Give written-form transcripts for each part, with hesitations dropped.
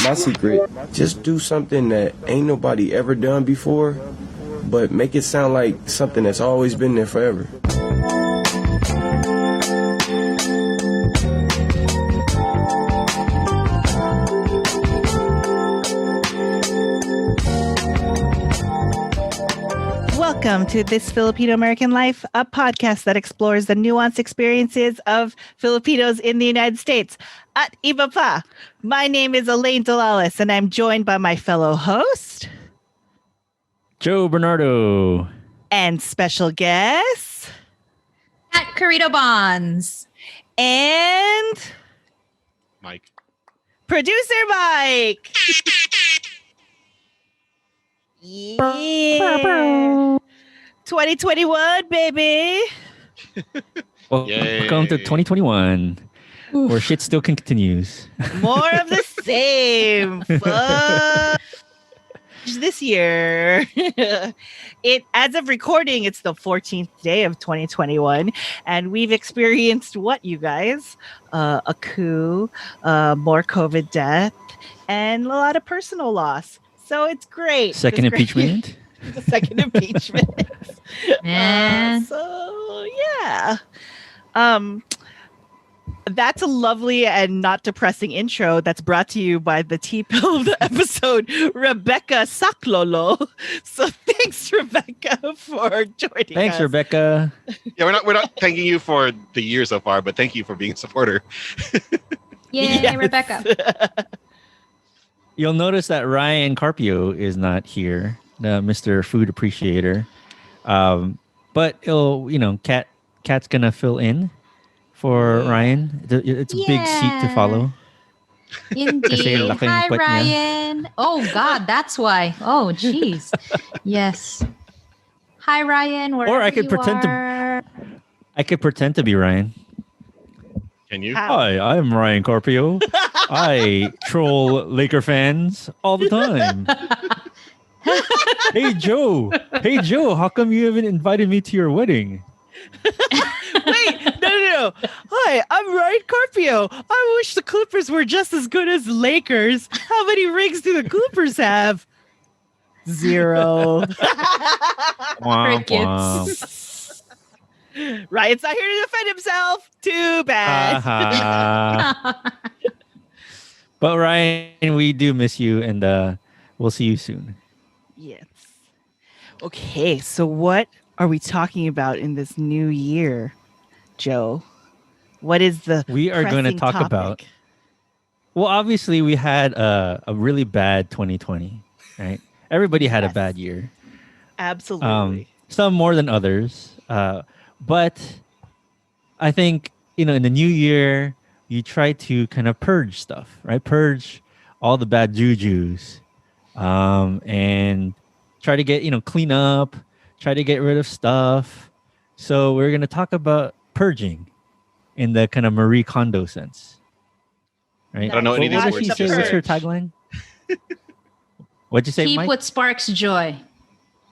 my secret. Just do something that ain't nobody ever done before, but make it sound like something that's always been there forever. Welcome to This Filipino American Life, a podcast that explores the nuanced experiences of Filipinos in the United States. At iba pa, my name is Elaine Dolalis, and I'm joined by my fellow host, Joe Bernardo, and special guest, Kat Carrido Bonds, and Mike. Producer Mike. Yeah. 2021, baby. Welcome to 2021, where shit still continues. More of the same. Fudge this year. As of recording, it's the 14th day of 2021, and we've experienced what, you guys? A coup, more COVID death, and a lot of personal loss. So it's great. Second impeachment. The second impeachment. Man. So yeah. That's a lovely and not depressing intro that's brought to you by the TFAL episode, Rebecca Saklolo. So thanks, Rebecca, for joining us. Thanks, Rebecca. Yeah, we're not thanking you for the year so far, but thank you for being a supporter. Yay, Yes. Rebecca. You'll notice that Ryan Carpio is not here, Mr. Food Appreciator. But Kat's gonna fill in for Ryan. It's a big seat to follow. Indeed. Hi, Ryan. Oh, God, that's why. Oh, jeez. Yes. Hi, Ryan. Or I could pretend to be Ryan. Can you? Hi, I'm Ryan Carpio. I troll Laker fans all the time. Hey Joe, how come you haven't invited me to your wedding? Wait, no. Hi, I'm Ryan Carpio. I wish the Clippers were just as good as the Lakers. How many rings do the Clippers have? 0. Crickets. Ryan's not here to defend himself. Too bad. But Ryan, we do miss you, and we'll see you soon. Yes. Okay, so what are we talking about in this new year, Joe? What is the We are going to talk topic? about. Well, obviously, we had a really bad 2020, right? Everybody had a bad year. Absolutely. Some more than others. But I think, in the new year, you try to kind of purge stuff, right? Purge all the bad jujus, and try to get, clean up, try to get rid of stuff. So we're going to talk about purging in the kind of Marie Kondo sense, right? I don't know any of these What did words. she say? What's her tagline? What'd you say, Keep Mike? what sparks joy.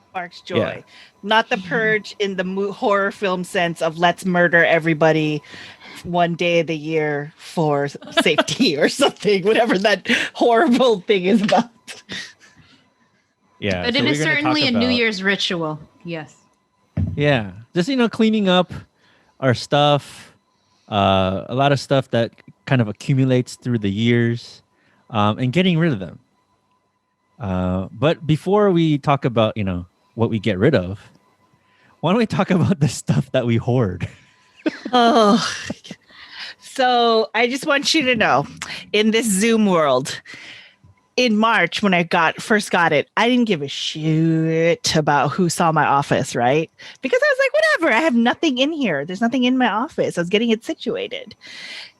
Sparks joy. Yeah. Not the purge in the horror film sense of let's murder everybody one day of the year for safety or something, whatever that horrible thing is about. Yeah. But so it is we're gonna certainly talk a New about- Year's ritual. Yes. Yeah, just cleaning up our stuff, a lot of stuff that kind of accumulates through the years, and getting rid of them. But before we talk about what we get rid of, why don't we talk about the stuff that we hoard? Oh, so I just want you to know, in this Zoom world, in March when I first got it, I didn't give a shit about who saw my office, right? Because I was like, whatever, I have nothing in here. There's nothing in my office. I was getting it situated.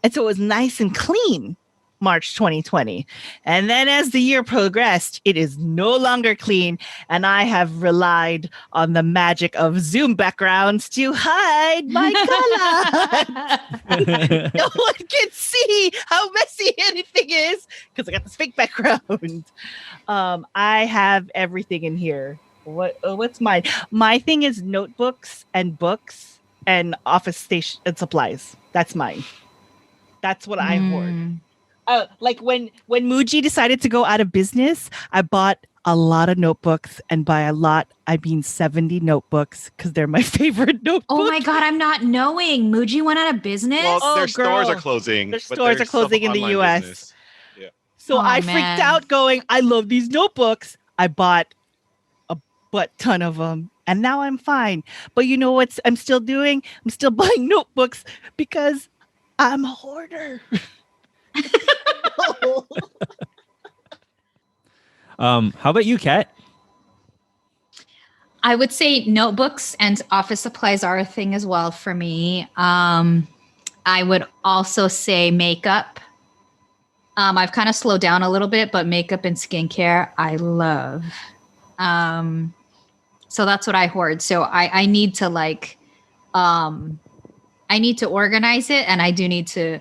And so it was nice and clean, March 2020. And then as the year progressed, it is no longer clean. And I have relied on the magic of Zoom backgrounds to hide my color. No one can see how messy anything is because I got this fake background. I have everything in here. What's mine? My thing is notebooks and books and office station and supplies. That's mine. That's what I hoard. Like when Muji decided to go out of business, I bought a lot of notebooks, and by a lot, I mean 70 notebooks because they're my favorite notebook. Oh my God, I'm not knowing. Muji went out of business. Well, their stores are girl. closing. Their but stores they're are closing still in the online US. business. Yeah. So Oh, I freaked man. out going, I love these notebooks. I bought a butt ton of them, and now I'm fine. But you know what I'm still doing? I'm still buying notebooks because I'm a hoarder. How about you, Kat? I would say notebooks and office supplies are a thing as well for me. I would also say makeup. I've kind of slowed down a little bit, but makeup and skincare, I love. So that's what I hoard. So I need to I need to organize it, and I do need to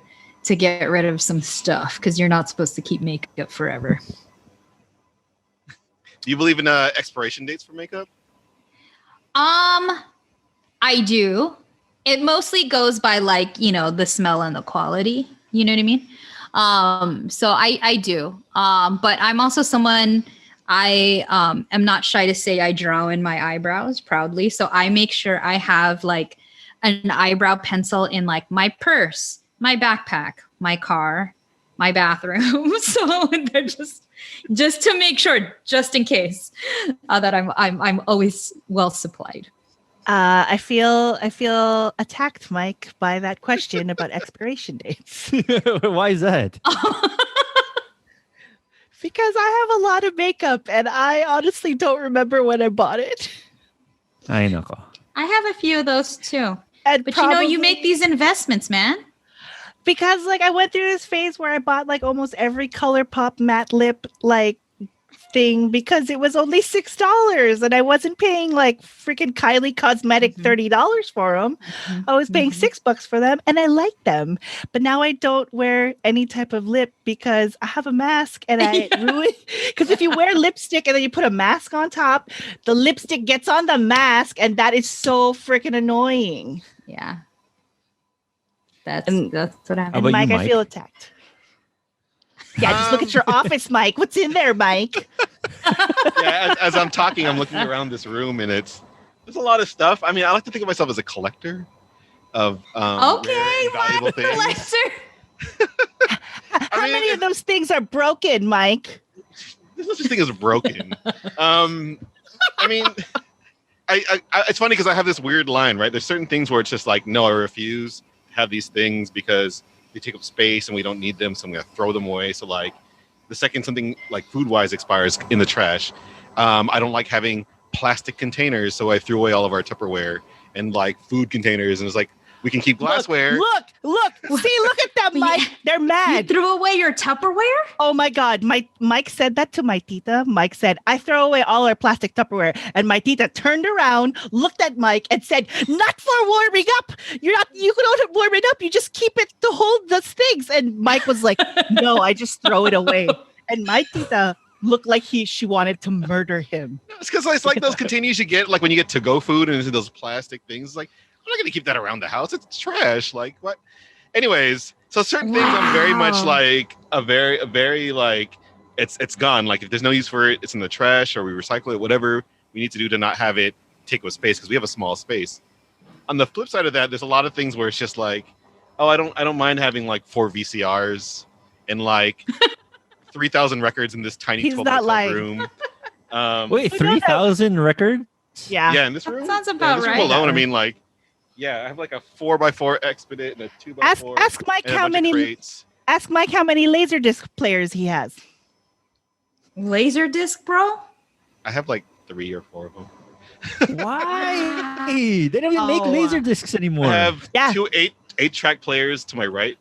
get rid of some stuff because you're not supposed to keep makeup forever. Do you believe in expiration dates for makeup? I do. It mostly goes by the smell and the quality. You know what I mean? So I do. But I'm also someone, I am not shy to say I draw in my eyebrows proudly. So I make sure I have an eyebrow pencil in my purse, my backpack, my car, my bathroom. So they're just to make sure, just in case, that I'm always well supplied. I feel attacked, Mike, by that question about expiration dates. Why is that? Because I have a lot of makeup, and I honestly don't remember when I bought it. I know. I have a few of those too. And But you make these investments, man. because I went through this phase where I bought almost every ColourPop matte lip thing because it was only $6 and I wasn't paying freaking Kylie Cosmetic $30 for them. I was paying $6 for them and I like them. But now I don't wear any type of lip because I have a mask and I ruin because if you wear lipstick and then you put a mask on top, the lipstick gets on the mask and that is so freaking annoying. Yeah. That's what How happened. about you, Mike, I Mike? feel attacked. Yeah, just look at your office, Mike. What's in there, Mike? Yeah, as I'm talking, I'm looking around this room, and there's a lot of stuff. I mean, I like to think of myself as a collector of Okay, valuable things. collector. How many of those things are broken, Mike? There's no such thing as broken. I mean, I it's funny because I have this weird line, right? There's certain things where it's just no, I refuse to have these things because they take up space and we don't need them, so I'm gonna throw them away. So the second something food-wise expires in the trash, I don't like having plastic containers, so I threw away all of our Tupperware and food containers, and it's we can keep glassware. Look. See, look at them, Mike. They're You mad. threw away your Tupperware? Oh my God. Mike said that to my tita. Mike said, I throw away all our plastic Tupperware. And my tita turned around, looked at Mike and said, not for warming up. You don't warm it up. You just keep it to hold those things. And Mike was like, no, I just throw it away. And my tita looked like she wanted to murder him. It's because it's those containers you get when you get to-go food and it's those plastic things. I'm not gonna keep that around the house. It's trash. What? Anyways, so certain things I'm very much a very it's gone. If there's no use for it, it's in the trash or we recycle it. Whatever we need to do to not have it take up space because we have a small space. On the flip side of that, there's a lot of things where it's just oh, I don't mind having 4 VCRs and 3,000 records in this tiny He's 12 not lying. room. Wait, 3,000 record? Yeah. Yeah, in this room. sounds Yeah, about in this room right. alone, I mean, I have a 4x4 Expedit and a 2x4. Ask Mike and a how bunch of many crates. ask Mike how many Laserdisc players he has. Laserdisc, bro? I have 3 or 4 of them. Why? They don't even make Oh, laser discs anymore. I have Yeah. 2 8-track players to my right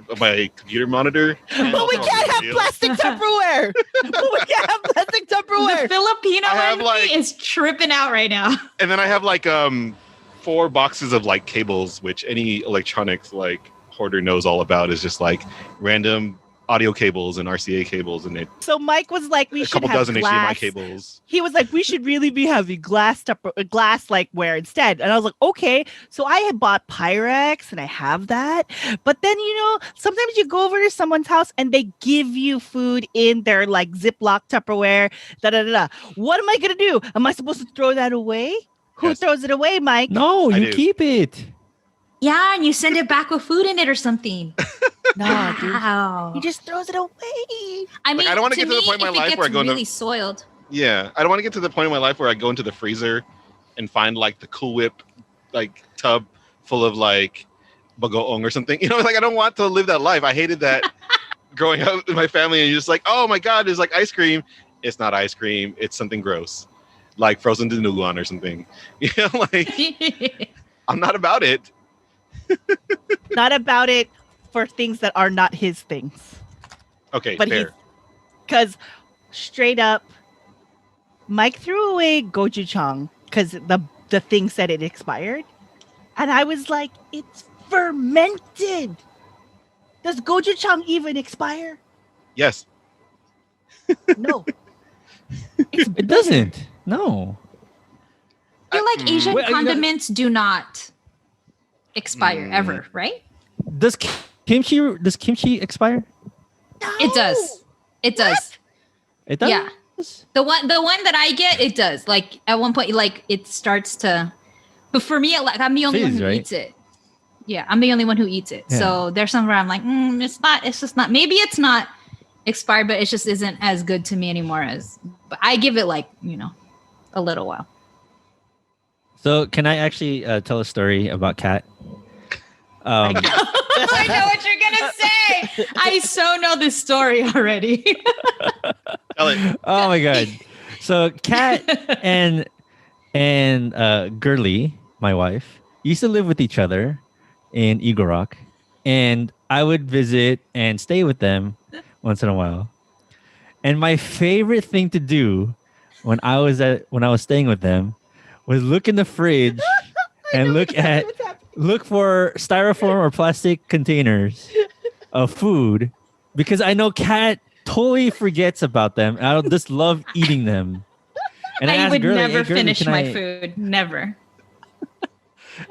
of my computer monitor. But we can't have plastic Tupperware. We can't have plastic The Tupperware. Filipino I have, in me is tripping out right now. And then I have 4 boxes of cables, which any electronics hoarder knows all about. Is just random audio cables and RCA cables, and So Mike was like, we a should couple have dozen glass. HDMI cables. He was like, we should really be having glass like ware instead. And I was like, okay. So I had bought Pyrex and I have that. But then, sometimes you go over to someone's house and they give you food in their like Ziploc Tupperware. What am I going to do? Am I supposed to throw that away? Who Yes. throws it away, Mike? No, I you do. keep it. Yeah, and you send it back with food in it or something. No, dude. Wow. He just throws it away. I mean, I don't wanna to get to the me, point in my if it life gets where I go into- really soiled. Yeah, I don't want to get to the point in my life where I go into the freezer and find like the Cool Whip like tub full of like bagoong or something. Like I don't want to live that life. I hated that growing up with my family, and you're just like, oh my god, there's like ice cream. It's not ice cream. It's something gross, like frozen dinuguan or something. Like I'm not about it. Not about it for things that are not his things. Okay, But fair. Because straight up, Mike threw away gochujang because the thing said it expired. And I was like, it's fermented. Does gochujang even expire? Yes. No. It doesn't. No. I feel like Asian Wait, condiments do not expire ever, right? Does kimchi expire? It does. It does. It does. Yeah. The one that I get, it does. Like at one point, like it starts to. But for me, like I'm the only one Fizz, who right? eats it. Yeah, I'm the only one who eats it. Yeah. So there's some where I'm like, it's not. It's just not. Maybe it's not expired, but it just isn't as good to me anymore. But I give it like a little while. So can I actually tell a story about Kat? I know what you're gonna say. I so know this story already. Tell it. Oh my god! So Kat and Girly, my wife, used to live with each other in Igorok, and I would visit and stay with them once in a while. And my favorite thing to do when I was staying with them was look in the fridge and look for styrofoam or plastic containers of food, because I know Kat totally forgets about them. And I just love eating them. And I asked would Girly, never "Hey, Girly, finish can my I-" food. Never.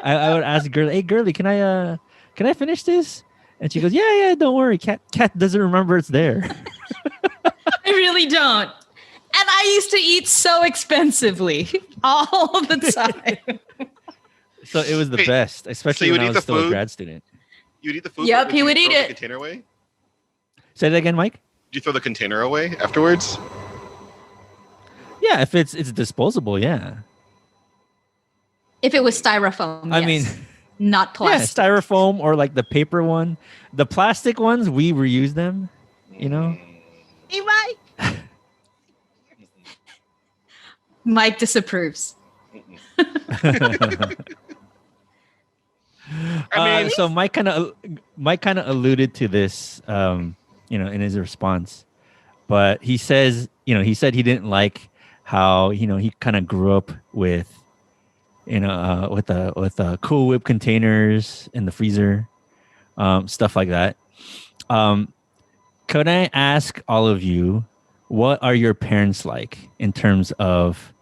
I would ask Girly, "Hey, Girly, can I finish this?" And she goes, "Yeah, don't worry. Kat doesn't remember it's there." I really don't. And I used to eat so expensively all the time. So it was the Wait, best, especially you would when I eat was the still a food? grad student. You'd eat the food. Yep, but he you would eat throw the it. container away? Say that again, Mike. Did you throw the container away afterwards? Yeah, if it's disposable, yeah. If it was styrofoam, I yes. mean, not yeah, plastic. styrofoam or like the paper one. The plastic ones, we reuse them. Hey, Mike. Mike disapproves. I mean, So Mike kind of alluded to this, in his response, but he said he didn't like how he kind of grew up with, with the Cool Whip containers in the freezer, stuff like that. Could I ask all of you, what are your parents like in terms of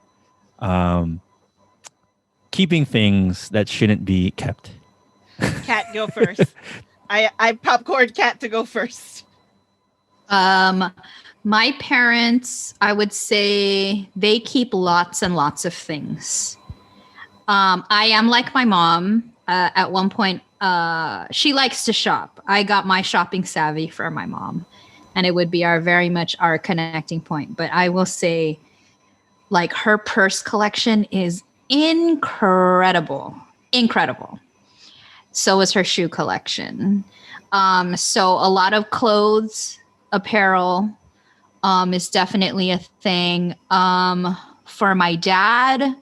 keeping things that shouldn't be kept? Kat, go first. I popcorn Kat to go first. My parents, I would say they keep lots and lots of things. I am like my mom. At one point, she likes to shop. I got my shopping savvy from my mom, and it would be very much our connecting point. But I will say, like, her purse collection is incredible. So is her shoe collection. So a lot of clothes, apparel, is definitely a thing. For my dad,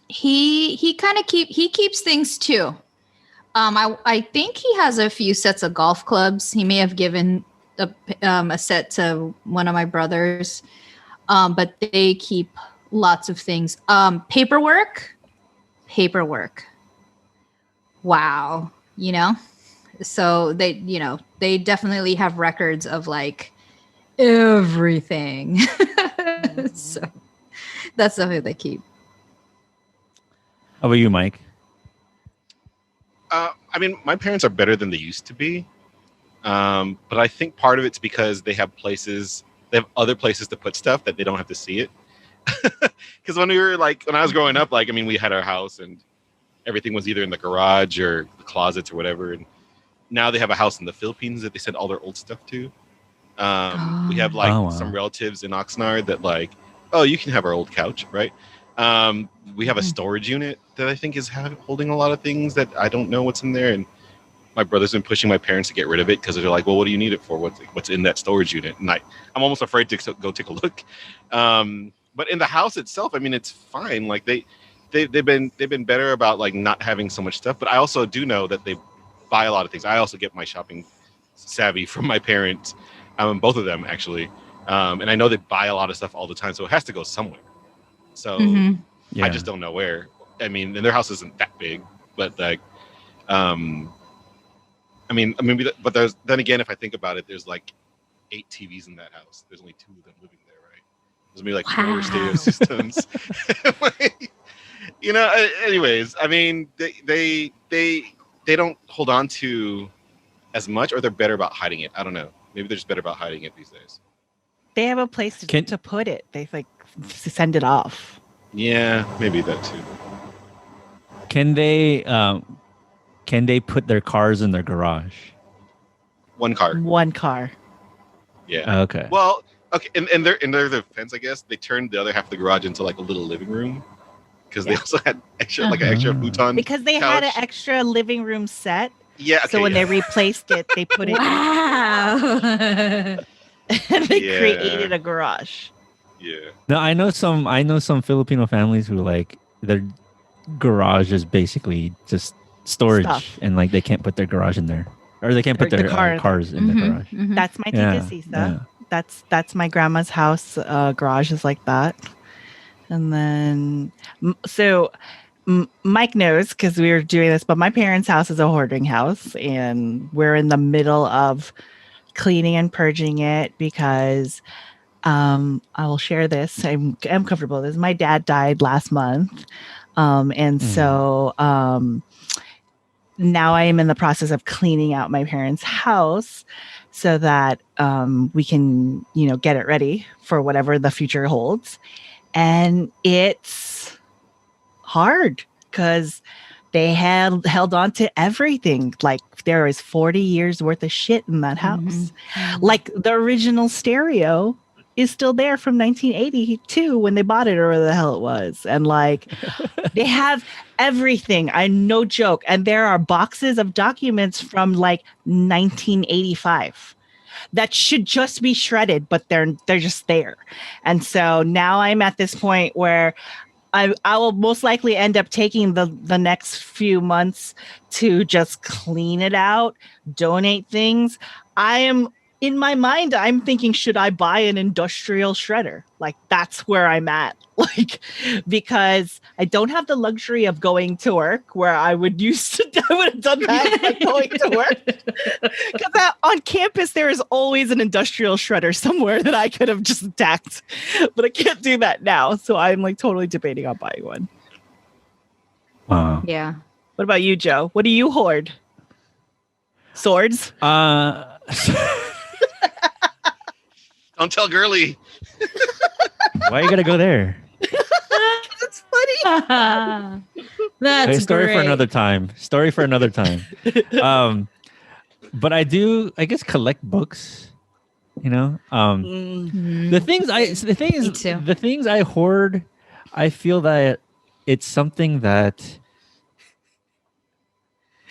he keeps things too. I think he has a few sets of golf clubs. He may have given a set to one of my brothers, but they keep lots of things. Paperwork. Wow, So they definitely have records of like everything. So that's something they keep. How about you, Mike? I mean, my parents are better than they used to be. But I think part of it's because they have other places to put stuff that they don't have to see it. Because when I was growing up, like, I mean, we had our house and everything was either in the garage or the closets or whatever. And now they have a house in the Philippines that they send all their old stuff to. We have some relatives in Oxnard that like, oh, you can have our old couch, right? We have a storage unit that I think is holding a lot of things that I don't know what's in there. And my brother's been pushing my parents to get rid of it because they're like, well, what do you need it for? What's in that storage unit? And I'm almost afraid to go take a look. But in the house itself, I mean, it's fine. Like they've been better about like not having so much stuff. But I also do know that they buy a lot of things. I also get my shopping savvy from my parents, both of them actually. And I know they buy a lot of stuff all the time, so it has to go somewhere. So I just don't know where. I mean, and their house isn't that big, but like, I mean, but then again, if I think about it, there's like 8 TVs in that house. There's only 2 of them living there, right? There's gonna be like 4 stereo systems. Like, anyways, I mean, they don't hold on to as much, or they're better about hiding it. I don't know. Maybe they're just better about hiding it these days. They have a place to put it. They like send it off. Yeah, maybe that too. Can they put their cars in their garage? One car. Yeah. Okay. Well, okay, and their defense, I guess, they turned the other half of the garage into like a little living room because they also had an extra futon. Because they had an extra living room set. Yeah. Okay, so when they replaced it, they put it. Wow. And they created a garage. Yeah. No, I know some Filipino families who like their garage is basically just storage and like they can't put their garage in there, or they can't put their cars in the garage. Mm-hmm. That's my tita Sisa. That's my grandma's house. Garage is like that. And then Mike knows because we were doing this, but my parents' house is a hoarding house, and we're in the middle of cleaning and purging it because I will share this. I'm comfortable with this. My dad died last month. So now I am in the process of cleaning out my parents' house so that we can, get it ready for whatever the future holds. And it's hard because they had held on to everything. Like there is 40 years worth of shit in that house. Mm-hmm. Like the original stereo is still there from 1982 when they bought it, or whatever the hell it was. And like they have everything. No joke. And there are boxes of documents from like 1985 that should just be shredded, but they're just there. And so now I'm at this point where I will most likely end up taking the next few months to just clean it out, donate things. In my mind, I'm thinking, should I buy an industrial shredder? Like, that's where I'm at. Like, because I don't have the luxury of going to work where I would have done that, like going to work. Because on campus, there is always an industrial shredder somewhere that I could have just tacked. But I can't do that now. So I'm like totally debating on buying one. Wow. Yeah. What about you, Joe? What do you hoard? Swords? Don't tell Girly. Why are you gonna go there? It's funny. That's a story great. for another time. But I do, I guess, collect books. The things I hoard, I feel that it's something that.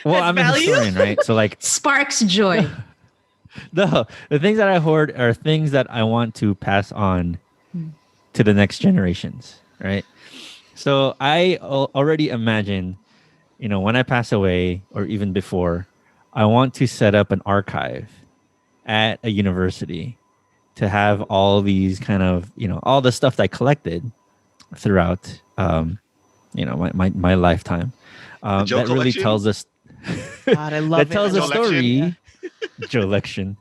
Well, I'm a historian, right? So like sparks joy. The things that I hoard are things that I want to pass on to the next generations, right? So I already imagine, when I pass away or even before, I want to set up an archive at a university to have all these kind of, all the stuff that I collected throughout, my lifetime. That really tells us. God, I love that tells it. a story. Joe Lection.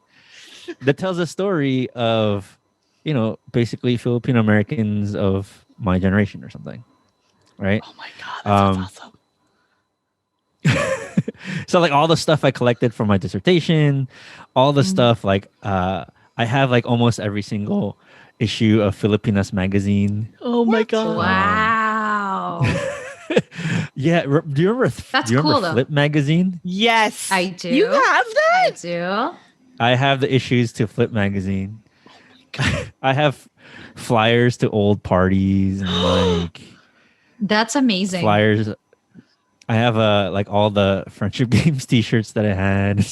That tells a story of, basically Filipino Americans of my generation or something, right? Oh my God, that sounds awesome. So like all the stuff I collected for my dissertation, all the stuff like I have like almost every single issue of Filipinas magazine. Oh my God. Wow. Yeah, do you remember? That's do you remember cool, though. Flip magazine? Yes. I do. You have that? I do. I have the issues to Flip magazine. I have flyers to old parties and like That's amazing. flyers. I have like all the friendship games T-shirts that I had.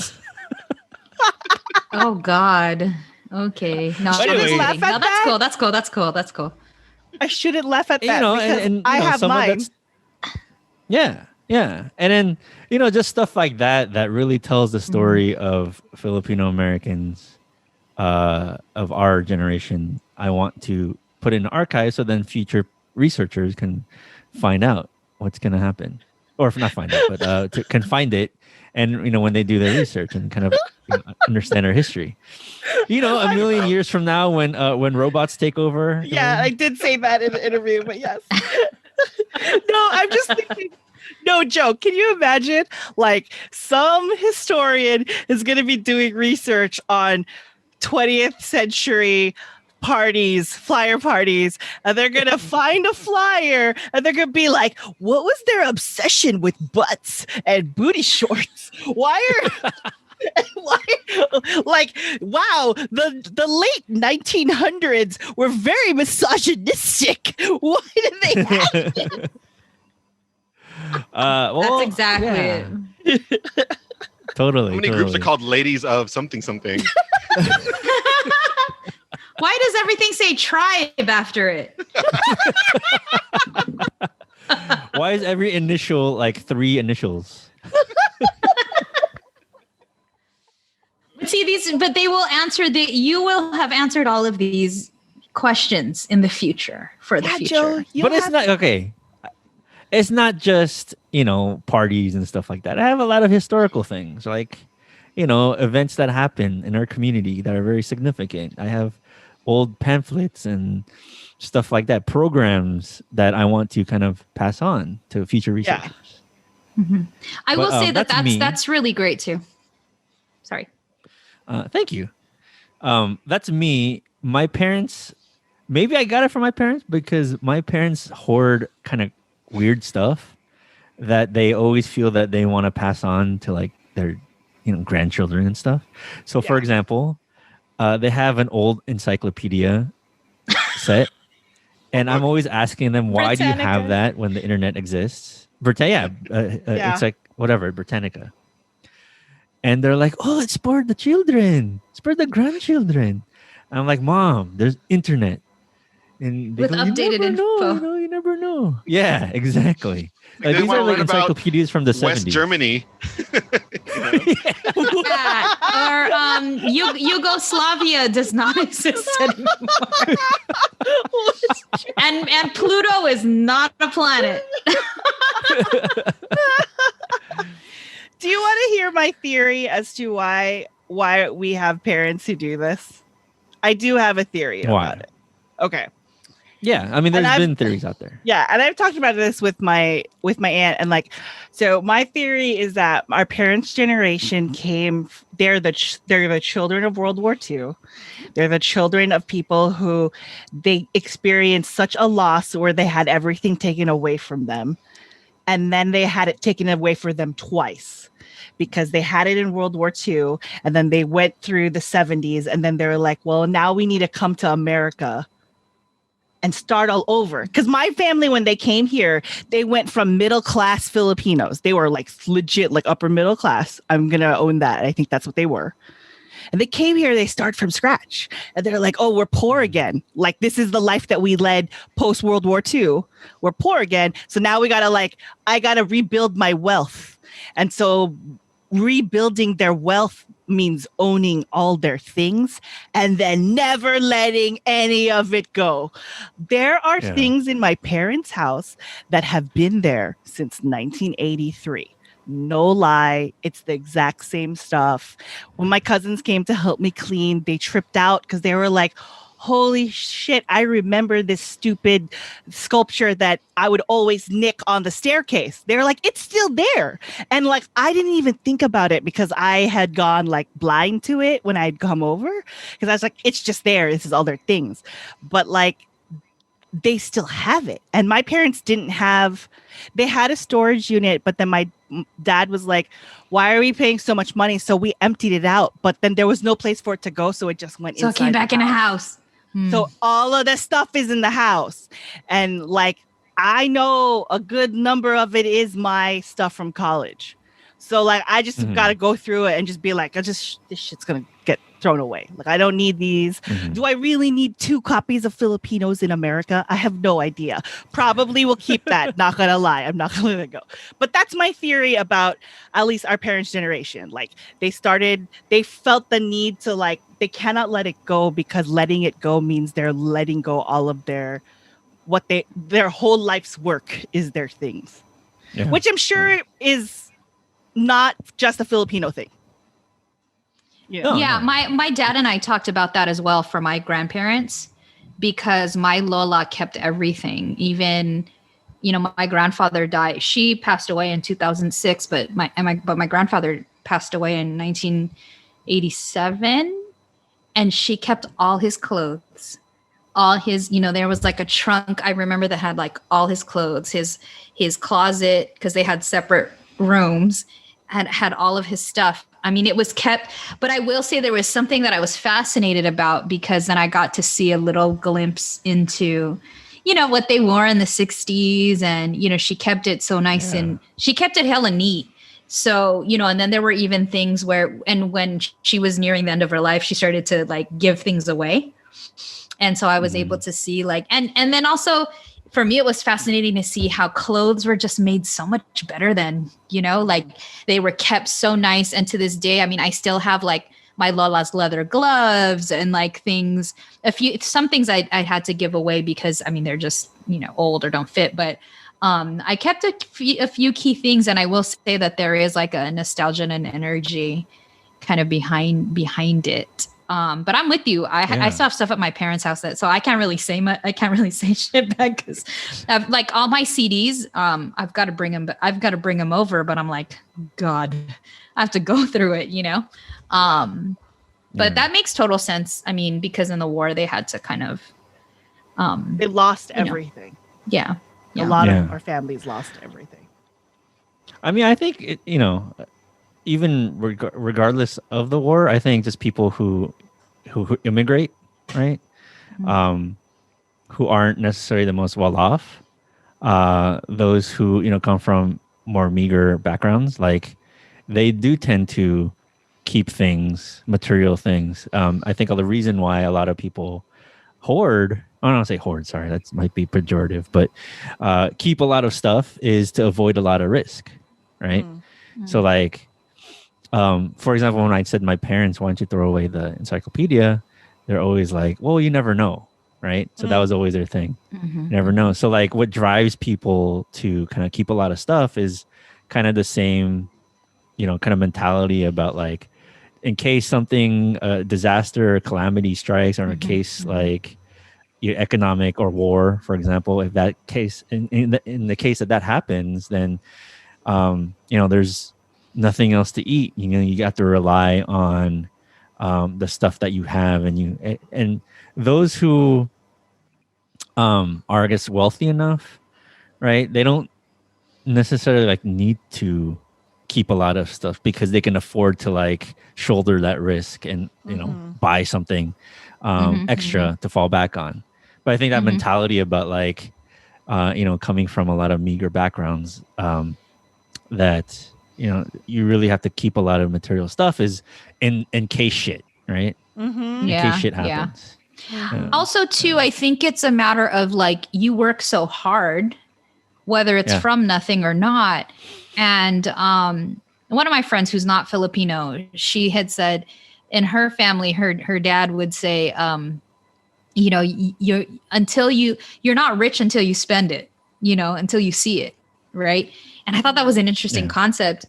Oh God. Okay. No, But I'm anyway- just Laugh kidding. at No, that? that's cool. I shouldn't laugh at that because and I have some of mine. that's- Yeah, and then just stuff like that really tells the story of Filipino Americans of our generation. I want to put in an archive so then future researchers can find out what's going to happen, or if not find out, but can find it, and when they do their research and kind of understand our history. A million years from now, when robots take over. Yeah, I did say that in the interview, but yes. No, I'm just thinking. No joke. Can you imagine? Like some historian is going to be doing research on 20th century flyer parties, and they're going to find a flyer and they're going to be like, what was their obsession with butts and booty shorts? Why like, wow, the late 1900s were very misogynistic. Why did they have this? Well, That's exactly yeah, it. totally. How many groups are called ladies of something something? Why does everything say tribe after it? Why is every initial like 3 initials? See but they will answer you will have answered all of these questions in the future for the future. Joe, But it's not okay. It's not just parties and stuff like that. I have a lot of historical things like events that happen in our community that are very significant. I have old pamphlets and stuff like that, programs that I want to kind of pass on to future researchers. I will say that's me. that's really great too. Sorry. Thank you. That's me. My parents, maybe I got it from my parents because my parents hoard kind of weird stuff that they always feel that they want to pass on to like their grandchildren and stuff. So for example, they have an old encyclopedia set, and I'm always asking them, why do you have Britannica. that when the internet exists? It's like whatever, Britannica. And they're like, oh, it's for the children. It's for the grandchildren. And I'm like, Mom, there's internet. And they With go, updated you never know, info. you never know. Yeah, exactly. They These wanna are like learn about encyclopedias from the 70s. West Germany. Yeah. Or Yugoslavia does not exist anymore. and Pluto is not a planet. Do you want to hear my theory as to why we have parents who do this? I do have a theory about it. Okay. Yeah, I mean, there's And been theories out there. Yeah, and I've talked about this with my aunt, and like, so my theory is that our parents' generation they're the children of World War II. They're the children of people who they experienced such a loss where they had everything taken away from them, and then they had it taken away from them twice. Because they had it in World War II, and then they went through the 70s, and then they were like, well, now we need to come to America and start all over. Because my family, when they came here, they went from middle-class Filipinos. They were like legit, like upper middle class. I'm going to own that. I think that's what they were. And they came here, they start from scratch. And they're like, oh, we're poor again. Like, this is the life that we led post-World War II. We're poor again. So now we got to I got to rebuild my wealth. And so rebuilding their wealth means owning all their things and then never letting any of it go. There are things in my parents' house that have been there since 1983. No lie, it's the exact same stuff. When my cousins came to help me clean, they tripped out because they were like, holy shit, I remember this stupid sculpture that I would always nick on the staircase. They were like, it's still there. And like, I didn't even think about it because I had gone like blind to it when I'd come over. Because I was like, it's just there. This is all their things. But like, they still have it. And my parents didn't have, they had a storage unit, but then my dad was like, why are we paying so much money? So we emptied it out, but then there was no place for it to go. So it just went So inside. it came back in a house. So all of the stuff is in the house. And like, I know a good number of it is my stuff from college. So like, I just got to go through it and just be like, this shit's going to get thrown away. Like, I don't need these. Do I really need 2 copies of Filipinos in America? I have no idea. Probably will keep that. Not going to lie. I'm not going to let it go. But that's my theory about at least our parents' generation. Like they felt the need to like, they cannot let it go because letting it go means they're letting go all of their whole life's work is their things, which I'm sure is not just a Filipino thing. Yeah, my dad and I talked about that as well for my grandparents, because my Lola kept everything. Even, my grandfather died. She passed away in 2006, but my grandfather passed away in 1987, and she kept all his clothes. All his, there was like a trunk, I remember, that had like all his clothes, his closet, because they had separate rooms, had all of his stuff. I mean, it was kept, but I will say there was something that I was fascinated about, because then I got to see a little glimpse into, what they wore in the 60s. And, she kept it so nice and she kept it hella neat. So, and then there were even things where, and when she was nearing the end of her life, she started to like give things away. And so I was able to see like, and then also for me, it was fascinating to see how clothes were just made so much better than, like they were kept so nice. And to this day, I mean, I still have like my Lola's leather gloves and like things, some things I had to give away because I mean, they're just, old or don't fit, but I kept a few key things. And I will say that there is like a nostalgia and an energy kind of behind it. But I'm with you. I still have stuff at my parents' house so I can't really say shit back because I've like all my CDs. I've got to bring them over, but I'm like, God, I have to go through it, But that makes total sense. I mean, because in the war they had to kind of, they lost everything. Yeah. A lot of our families lost everything. I mean, I think even regardless of the war, I think just people who immigrate, right? Who aren't necessarily the most well off, those who come from more meager backgrounds, like they do tend to keep things, material things. I think the reason why a lot of people hoard, I don't want to say hoard, sorry, that might be pejorative, but keep a lot of stuff is to avoid a lot of risk, right? So like, for example, when I said to my parents, why don't you throw away the encyclopedia? They're always like, well, you never know, right? So that was always their thing. You never know. So like what drives people to kind of keep a lot of stuff is kind of the same, kind of mentality about like, in case something, disaster or calamity strikes, or in case like your economic or war, for example, if that case, in the case that happens, then, there's nothing else to eat. You got to rely on the stuff that you have, and those who are, I guess, wealthy enough, right? They don't necessarily like need to keep a lot of stuff because they can afford to like shoulder that risk and buy something extra to fall back on. But I think that mentality about like coming from a lot of meager backgrounds, that you really have to keep a lot of material stuff is in case shit, right? In case shit happens. Also too, I think it's a matter of like, you work so hard, whether it's from nothing or not. And one of my friends who's not Filipino, she had said in her family, her dad would say, you're not rich until you spend it, until you see it. Right. And I thought that was an interesting concept.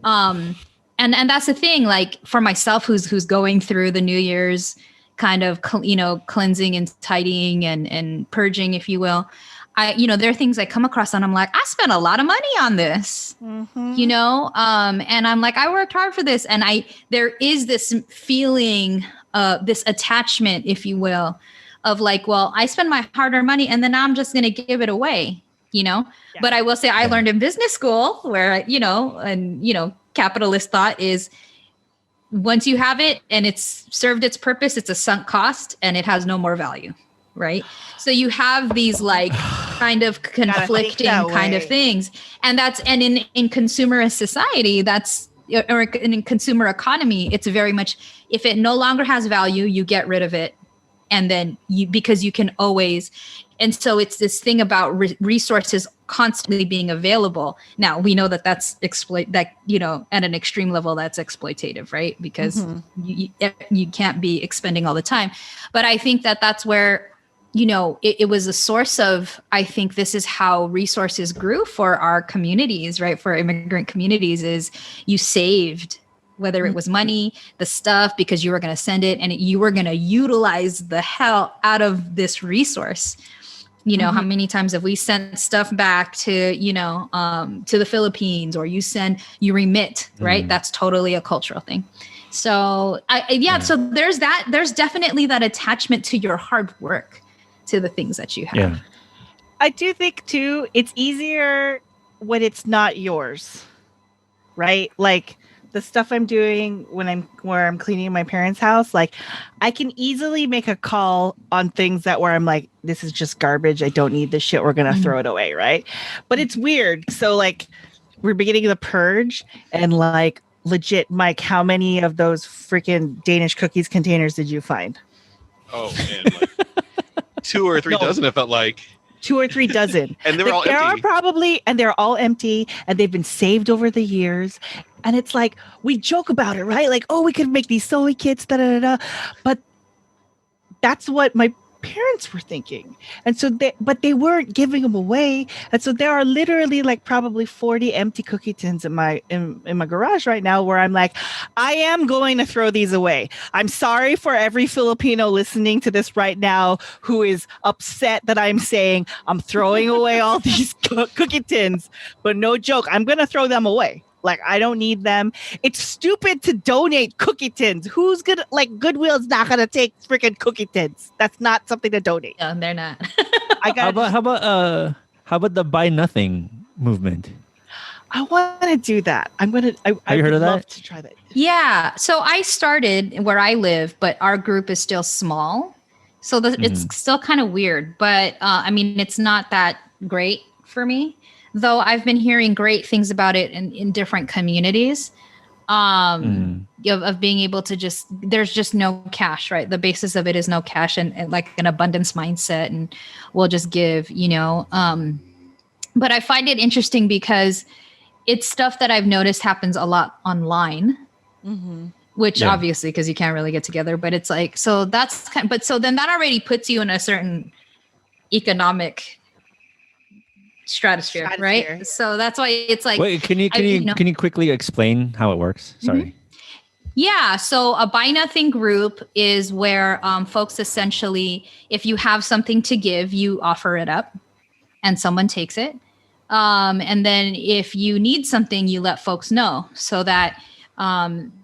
And that's the thing, like for myself, who's going through the New Year's kind of, cleansing and tidying and purging, if you will. There are things I come across and I'm like, I spent a lot of money on this, and I'm like, I worked hard for this. And there is this feeling, this attachment, if you will, of like, well, I spend my hard-earned money and then I'm just going to give it away, Yeah. But I will say I learned in business school where, capitalist thought is once you have it and it's served its purpose, it's a sunk cost and it has no more value. Right. So you have these like kind of conflicting kind of things. And in consumerist society, or in consumer economy, it's very much, if it no longer has value, you get rid of it. And then because you can always, and so it's this thing about resources constantly being available. Now we know that that's at an extreme level, that's exploitative, right? Because you can't be expending all the time. But I think that's where, it was a source of, I think this is how resources grew for our communities, right? For immigrant communities, is you saved, whether it was money, the stuff, because you were going to send it and you were going to utilize the hell out of this resource. How many times have we sent stuff back to, to the Philippines, or you remit, right? That's totally a cultural thing. So so there's definitely that attachment to your hard work, to the things that you have. Yeah. I do think too, it's easier when it's not yours, right? Like the stuff I'm doing where I'm cleaning my parents' house, like I can easily make a call on things where I'm like, this is just garbage. I don't need this shit. We're going to throw it away. Right. But it's weird. So like we're beginning the purge and like legit, Mike, how many of those freaking Danish cookies containers did you find? Oh man, like 2 or 3 dozen, it felt like. 2 or 3 dozen. And they were all empty. And they're all empty, and they've been saved over the years. And it's like, we joke about it, right? Like, oh, we could make these soy kits, But that's what my parents were thinking. And so they weren't giving them away. And so there are literally like probably 40 empty cookie tins in my garage right now, where I'm like, I am going to throw these away. I'm sorry for every Filipino listening to this right now who is upset that I'm saying I'm throwing away all these cookie tins, but no joke, I'm going to throw them away. Like, I don't need them. It's stupid to donate cookie tins. Who's gonna, like, Goodwill's not gonna take freaking cookie tins. That's not something to donate. No, they're not. How about the buy nothing movement? I want to do that. Have you heard of that? Love to try that. Yeah. So I started where I live, but our group is still small. So it's still kind of weird. But it's not that great for me. Though I've been hearing great things about it in different communities, of being able to there's just no cash, right? The basis of it is no cash and like an abundance mindset, and we'll just give, but I find it interesting because it's stuff that I've noticed happens a lot online, which obviously, because you can't really get together, but it's like, so that's so then that already puts you in a certain economic stratosphere, right? So that's why it's like. Wait, can you quickly explain how it works? Sorry. Yeah. So a buy nothing group is where folks essentially, if you have something to give, you offer it up, and someone takes it. And then if you need something, you let folks know so that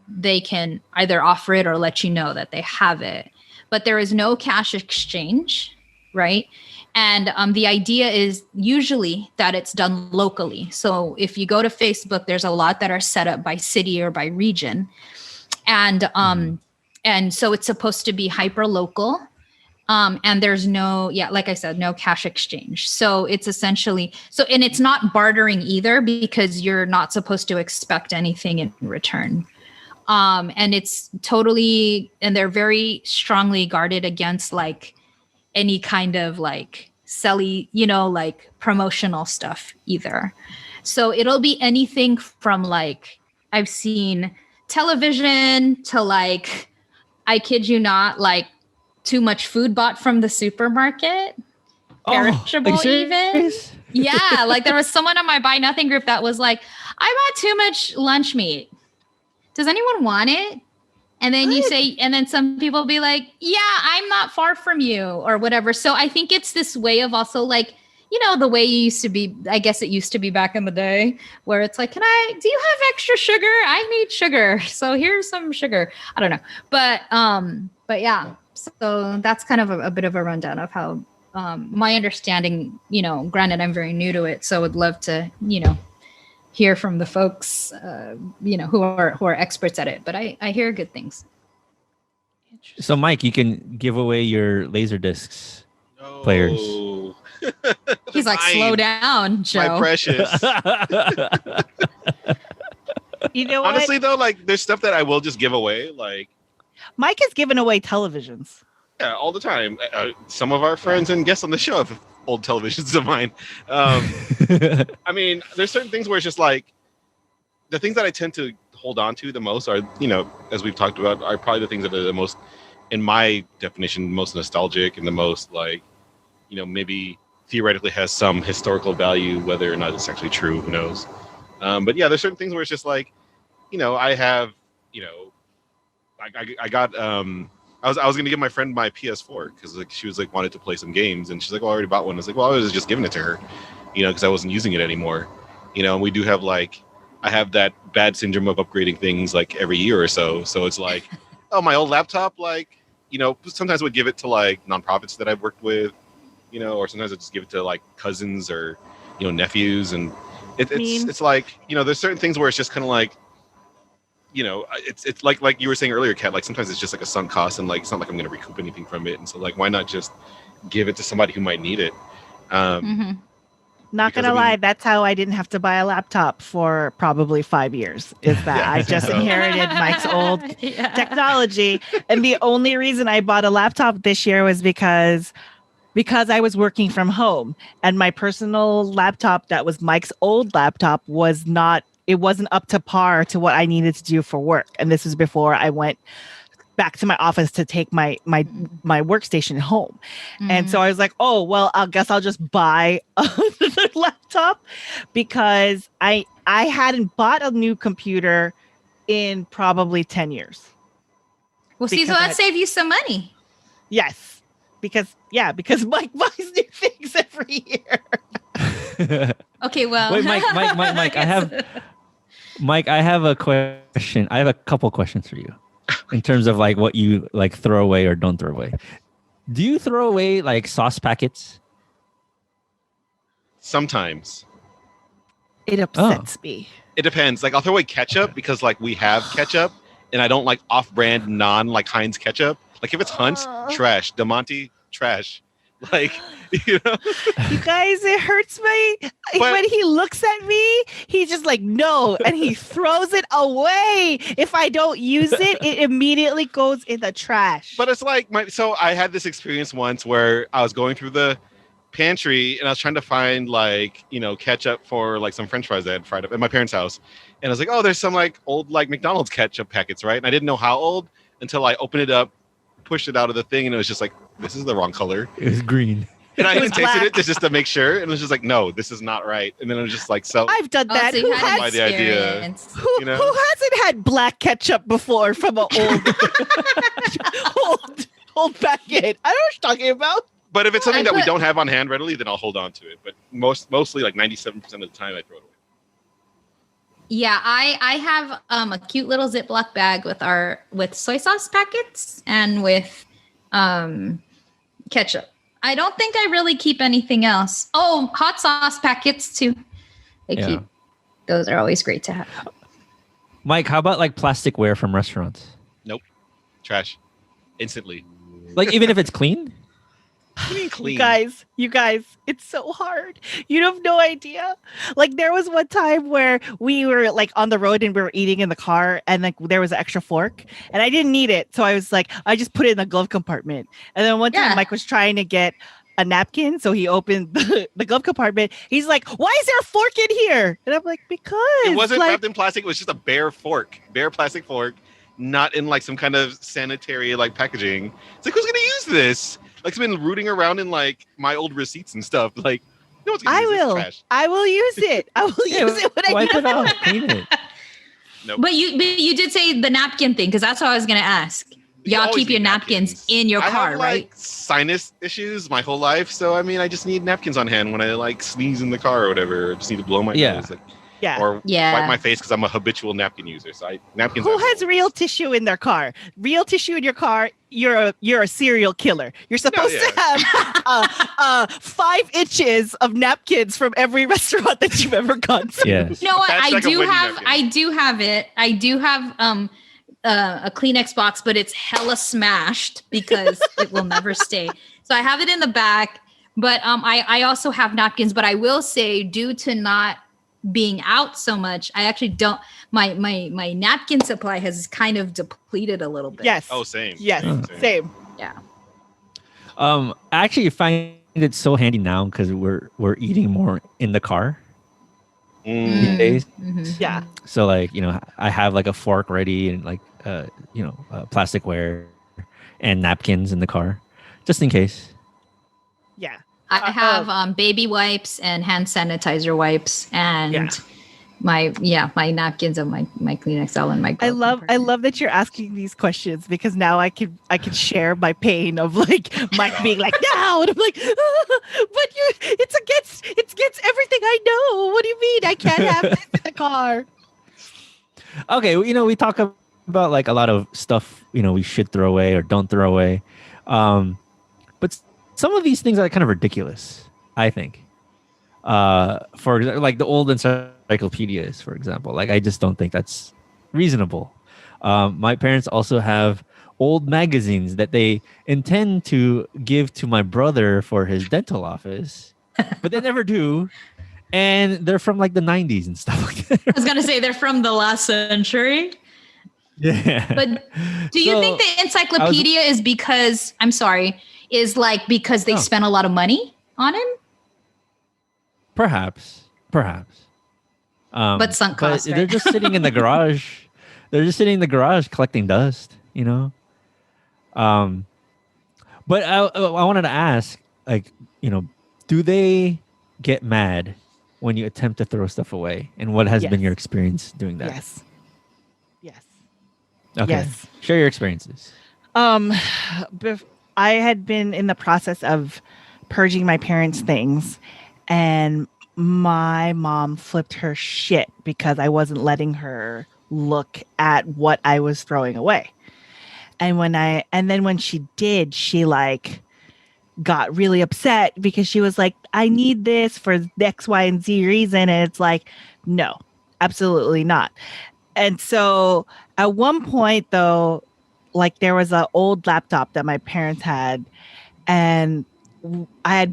they can either offer it or let you know that they have it. But there is no cash exchange, right? And the idea is usually that it's done locally. So if you go to Facebook, there's a lot that are set up by city or by region. And so it's supposed to be hyper local. And there's like I said, no cash exchange. So it's essentially, and it's not bartering either, because you're not supposed to expect anything in return. And it's totally, and they're very strongly guarded against like any kind of like selly, like promotional stuff either. So it'll be anything from like, I've seen television to like, I kid you not, like too much food bought from the supermarket, perishable even. Yeah, like there was someone on my buy nothing group that was like, I bought too much lunch meat. Does anyone want it? And then you say, and then some people be like, yeah, I'm not far from you or whatever. So I think it's this way of also like, you know, the way you used to be, I guess it used to be back in the day where it's like, do you have extra sugar? I need sugar. So here's some sugar. I don't know. But yeah, so that's kind of a bit of a rundown of how my understanding, you know, granted, I'm very new to it. So would love to, you know, hear from the folks, you know, who are experts at it. But I hear good things. So, Mike, you can give away your laser discs, players. He's like, slow down, Joe. My precious. You know what? Honestly, though, like there's stuff that I will just give away. Like Mike has given away televisions. Yeah, all the time. Some of our friends and guests on the show have old televisions of mine. I mean, there's certain things where it's just like the things that I tend to hold on to the most are, you know, as we've talked about, are probably the things that are the most, in my definition, most nostalgic and the most like, you know, maybe theoretically has some historical value, whether or not it's actually true, who knows. But yeah, there's certain things where it's just like, you know, I have, you know, I got I was gonna give my friend my PS4 because like she was like wanted to play some games and she's like, well, I already bought one. I was like, well, I was just giving it to her, you know, because I wasn't using it anymore, you know. And we do have like, I have that bad syndrome of upgrading things like every year or so. So it's like, oh, my old laptop, like, you know, sometimes I would give it to like nonprofits that I've worked with, you know, or sometimes I just give it to like cousins or, you know, nephews, and it's like, you know, there's certain things where it's just kind of like, you know, it's like you were saying earlier, Kat, like sometimes it's just like a sunk cost and like it's not like I'm going to recoup anything from it. And so like, why not just give it to somebody who might need it? Not going to lie, that's how I didn't have to buy a laptop for probably 5 years, is that I just inherited Mike's old technology. And the only reason I bought a laptop this year was because I was working from home and my personal laptop that was Mike's old laptop wasn't up to par to what I needed to do for work. And this was before I went back to my office to take my workstation home. And so I was like, oh, well, I guess I'll just buy another laptop, because I hadn't bought a new computer in probably 10 years. Well, see, so that saved you some money. Yes. Because Mike buys new things every year. Okay, well. Wait, Mike, I have a question. I have a couple questions for you in terms of like what you like throw away or don't throw away. Do you throw away like sauce packets? Sometimes. It upsets me. It depends. Like I'll throw away ketchup because like we have ketchup and I don't like off-brand like Heinz ketchup. Like if it's Hunt's, trash. Del Monte, trash. Like, you know, you guys, it hurts me when he looks at me. He's just like, no, and he throws it away. If I don't use it, it immediately goes in the trash. But it's like so I had this experience once where I was going through the pantry and I was trying to find like, you know, ketchup for like some French fries I had fried up at my parents' house, and I was like, oh, there's some like old like McDonald's ketchup packets, right? And I didn't know how old until I opened it up, pushed it out of the thing, and it was just like, this is the wrong color. It was green. And I even tasted it just to make sure, and it was just like, no, this is not right. And then it was just like, so I've done that. So who by the idea, you know? Who hasn't had black ketchup before from an old packet? I know what you're talking about. But if it's something that we don't have on hand readily, then I'll hold on to it. But mostly like 97% of the time I throw it away. Yeah, I have a cute little Ziploc bag with soy sauce packets and with ketchup. I don't think I really keep anything else. Oh, hot sauce packets too. Those are always great to have. Mike, how about like plasticware from restaurants? Nope. Trash. Instantly. Like even if it's clean? What do you mean clean? You guys, it's so hard. You have no idea. Like there was one time where we were like on the road and we were eating in the car and like there was an extra fork and I didn't need it. So I was like, I just put it in the glove compartment. And then one time Mike was trying to get a napkin. So he opened the glove compartment. He's like, why is there a fork in here? And I'm like, because it wasn't wrapped in plastic. It was just a bare plastic fork, not in like some kind of sanitary like packaging. It's like, who's going to use this? Like, I've been rooting around in like my old receipts and stuff. Like, No one's gonna I use it. It's will. trash. I will use it. I will use it when I Wipe need it off, clean it. Nope. But you did say the napkin thing because that's what I was gonna ask. You Y'all always keep your need napkins in your I car, have, right? like, sinus issues my whole life, so I mean, I just need napkins on hand when I like sneeze in the car or whatever. I just need to blow my Yeah. nose, like, Yeah. or Yeah. wipe my face because I'm a habitual napkin user. So napkins. Who are has cool. real tissue in their car? Real tissue in your car, you're a serial killer. You're supposed to have 5 inches of napkins from every restaurant that you've ever gone to. Yes. You know what? That's I like a do Wendy have. napkin. I do have it. I do have a Kleenex box, but it's hella smashed because it will never stay. So I have it in the back. But I also have napkins. But I will say, due to not being out so much, I actually don't. My napkin supply has kind of depleted a little bit. Yes. Oh, same. Yes. Same. Same. Yeah. I actually find it so handy now because we're eating more in the car Mm. these days. Mhm. Yeah. So like, I have like a fork ready and like plasticware and napkins in the car, just in case. Yeah. I have baby wipes and hand sanitizer wipes and Yeah. my napkins and my Kleenex all in my I glove love compartment. that you're asking these questions because now I can share my pain of like Mike being like no, and I'm like, but it's against everything I know. What do you mean I can't have this in the car? Okay, we talk about like a lot of stuff we should throw away or don't throw away, but some of these things are kind of ridiculous, I think. For like the old encyclopedias, for example, like I just don't think that's reasonable. My parents also have old magazines that they intend to give to my brother for his dental office, but they never do. And they're from like the 90s and stuff like that. I was gonna say they're from the last century. Yeah. But do you So, think the encyclopedia is because because they No. spent a lot of money on it? Perhaps. But sunk costs, they're right? just sitting in the garage. They're just sitting in the garage collecting dust, But I wanted to ask, like, do they get mad when you attempt to throw stuff away? And what has been Yes. your experience doing that? Yes. Okay. Yes. Share your experiences. I had been in the process of purging my parents' things, and my mom flipped her shit because I wasn't letting her look at what I was throwing away. And then when she did, she like got really upset because she was like, I need this for X, Y, and Z reason. And it's like, no, absolutely not. And so at one point though, like there was an old laptop that my parents had, and I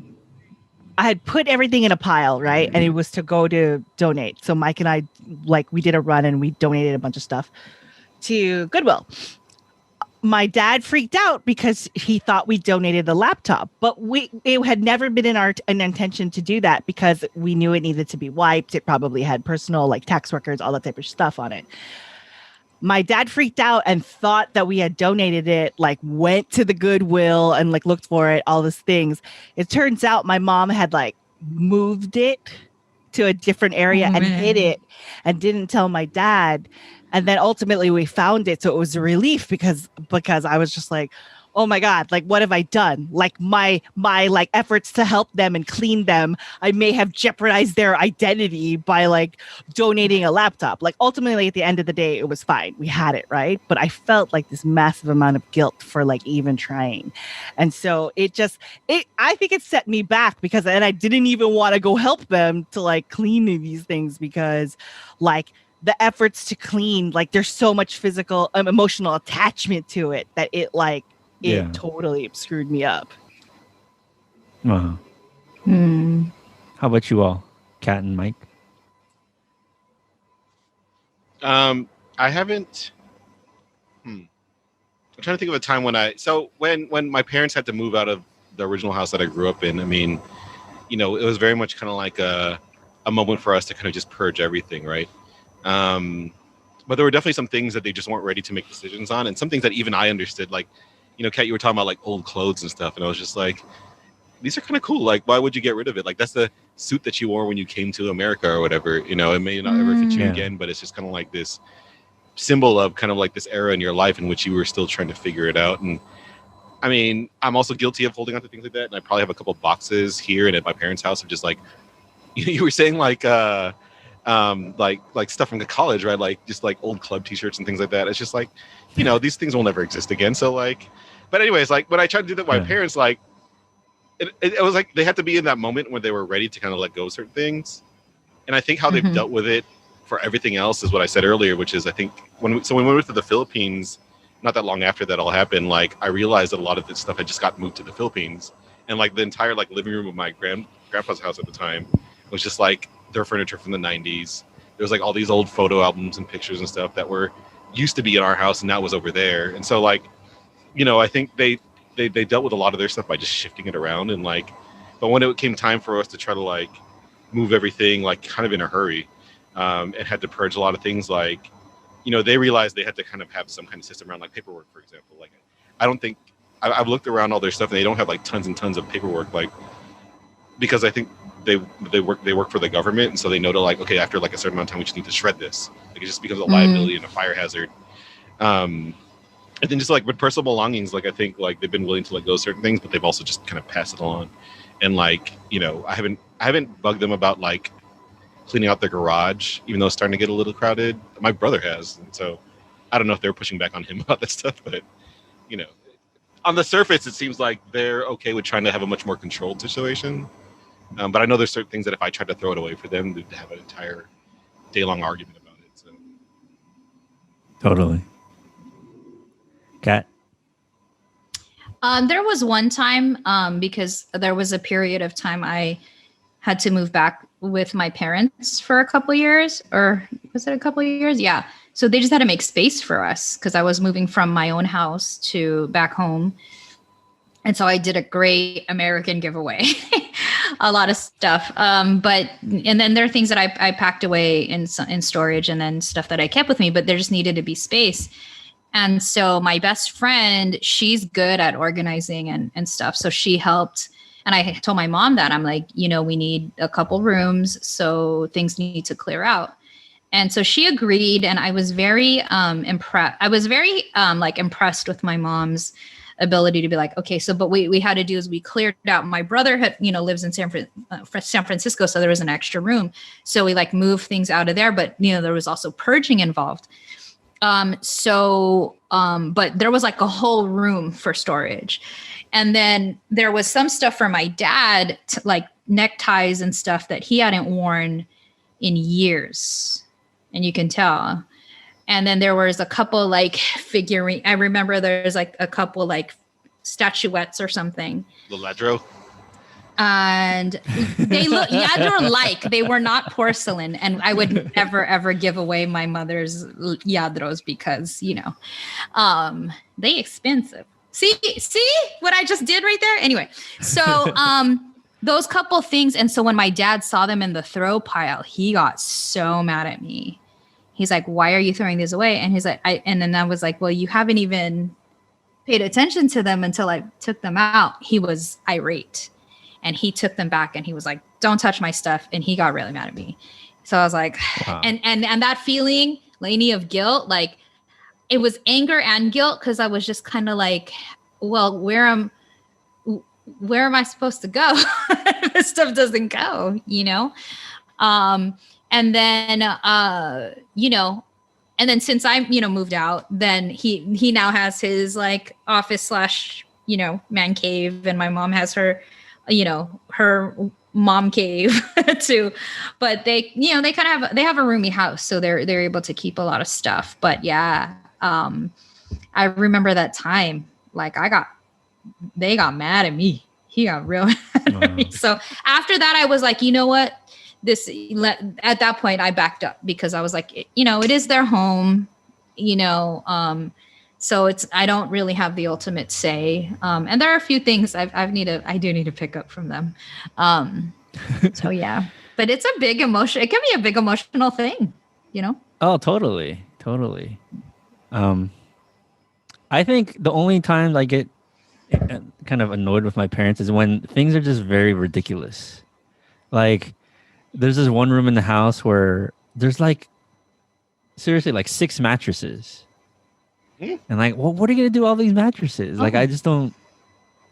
had put everything in a pile, right? And it was to go to donate. So Mike and I, like, we did a run and we donated a bunch of stuff to Goodwill. My dad freaked out because he thought we donated the laptop, but it had never been an intention to do that because we knew it needed to be wiped. It probably had personal, like, tax records, all that type of stuff on it. My dad freaked out and thought that we had donated it, like went to the Goodwill and like looked for it, all these things. It turns out my mom had like moved it to a different area and hid it and didn't tell my dad. And then ultimately we found it. So it was a relief because I was just like, oh my God, like what have I done? Like my like efforts to help them and clean them, I may have jeopardized their identity by like donating a laptop. Like ultimately at the end of the day, it was fine. We had it, right? But I felt like this massive amount of guilt for like even trying. And so I think it set me back because then I didn't even want to go help them to like clean these things because like the efforts to clean, like there's so much physical, emotional attachment to it that it like, it totally screwed me up. Wow. How about you all, Kat and Mike? I haven't. I'm trying to think of a time when my parents had to move out of the original house that I grew up in. I mean, it was very much kind of like a moment for us to kind of just purge everything, right? But there were definitely some things that they just weren't ready to make decisions on, and some things that even I understood, like, Kat, you were talking about like old clothes and stuff, and I was just like, these are kind of cool. Like, why would you get rid of it? Like, that's the suit that you wore when you came to America or whatever. You know, it may not ever fit you Yeah. again, but it's just kind of like this symbol of kind of like this era in your life in which you were still trying to figure it out. And I mean, I'm also guilty of holding on to things like that. And I probably have a couple boxes here and at my parents' house of just like, you were saying like stuff from the college, right? Like just like old club t-shirts and things like that. It's just like, you know, these things will never exist again. So like, but anyways, like when I tried to do that with my parents, like it was like they had to be in that moment when they were ready to kind of let go of certain things. And I think how they've dealt with it for everything else is what I said earlier, which is I think when we went to the Philippines, not that long after that all happened, like I realized that a lot of this stuff had just got moved to the Philippines, and like the entire like living room of my grandpa's house at the time was just like their furniture from the 90s. There was like all these old photo albums and pictures and stuff that were used to be in our house and now was over there. And so like, you know, I think they dealt with a lot of their stuff by just shifting it around and like, but when it came time for us to try to like move everything like kind of in a hurry, and had to purge a lot of things, like, you know, they realized they had to kind of have some kind of system around like paperwork, for example. Like, I don't think I've looked around all their stuff and they don't have like tons and tons of paperwork, like, because I think they work for the government, and so they know to like, okay, after like a certain amount of time we just need to shred this. Like it just becomes a liability and a fire hazard. And then just like with personal belongings, like I think like they've been willing to let go of certain things, but they've also just kind of passed it along. And like, you know, I haven't bugged them about like cleaning out their garage, even though it's starting to get a little crowded. My brother has, and so I don't know if they're pushing back on him about that stuff, but you know, on the surface, it seems like they're okay with trying to have a much more controlled situation. But I know there's certain things that if I tried to throw it away for them, they'd have an entire day-long argument about it. So. Totally. Kat? There was one time because there was a period of time I had to move back with my parents for a couple of years, or was it a couple of years? Yeah. So they just had to make space for us because I was moving from my own house to back home. And so I did a great American giveaway, a lot of stuff. And then there are things that I packed away in storage, and then stuff that I kept with me, but there just needed to be space. And so my best friend, she's good at organizing and stuff. So she helped. And I told my mom that I'm like, you know, we need a couple rooms, so things need to clear out. And so she agreed. And I was very impressed. I was very impressed with my mom's ability to be like, okay, so, but we had to do is we cleared out. My brother had, you know, lives in San Francisco. So there was an extra room. So we like moved things out of there, but you know, there was also purging involved. But there was like a whole room for storage. And then there was some stuff for my dad, like neckties and stuff that he hadn't worn in years. And you can tell. And then there was a couple like figurine. I remember there's like a couple like statuettes or something. The Ladro. And they look yadro-like. They were not porcelain. And I would never, ever give away my mother's yadros because, you know, they expensive. See what I just did right there? Anyway, so those couple things. And so when my dad saw them in the throw pile, he got so mad at me. He's like, why are you throwing these away? And he's like, and then I was like, well, you haven't even paid attention to them until I took them out. He was irate. And he took them back and he was like, don't touch my stuff. And he got really mad at me. So I was like, wow. and that feeling, Lainey, of guilt, like it was anger and guilt because I was just kind of like, well, where am I supposed to go? This stuff doesn't go, you know? And then, you know, and then since I, you know, moved out, then he now has his like office / you know, man cave, and my mom has her, you know, her mom cave too. But they, you know, they kind of have a roomy house, so they're able to keep a lot of stuff. But yeah, I remember that time, like they got mad at me. He got real mad at me. So after that, I was like, you know what? At that point, I backed up because I was like, you know, it is their home, you know, so I don't really have the ultimate say. And there are a few things I do need to pick up from them. So yeah, but it's a big emotion. It can be a big emotional thing, you know? Oh, totally. I think the only time I get kind of annoyed with my parents is when things are just very ridiculous. Like there's this one room in the house where there's like seriously like 6 mattresses. And like, well, what are you gonna do with all these mattresses? Like I just don't,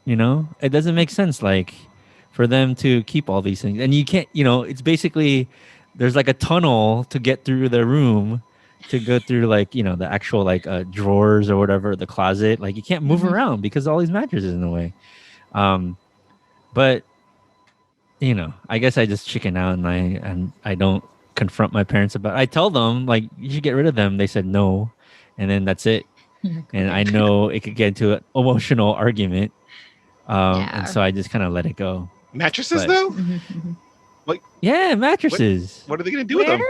it doesn't make sense like for them to keep all these things. And you can't, it's basically there's like a tunnel to get through the room to go through like, the actual like drawers or whatever, the closet. Like you can't move around because all these mattresses in the way. But I guess I just chicken out and I don't confront my parents about it. I tell them like you should get rid of them. They said no, and then that's it. And I know it could get into an emotional argument, and so I just kind of let it go. Mattresses though, like mattresses. What are they gonna do with them?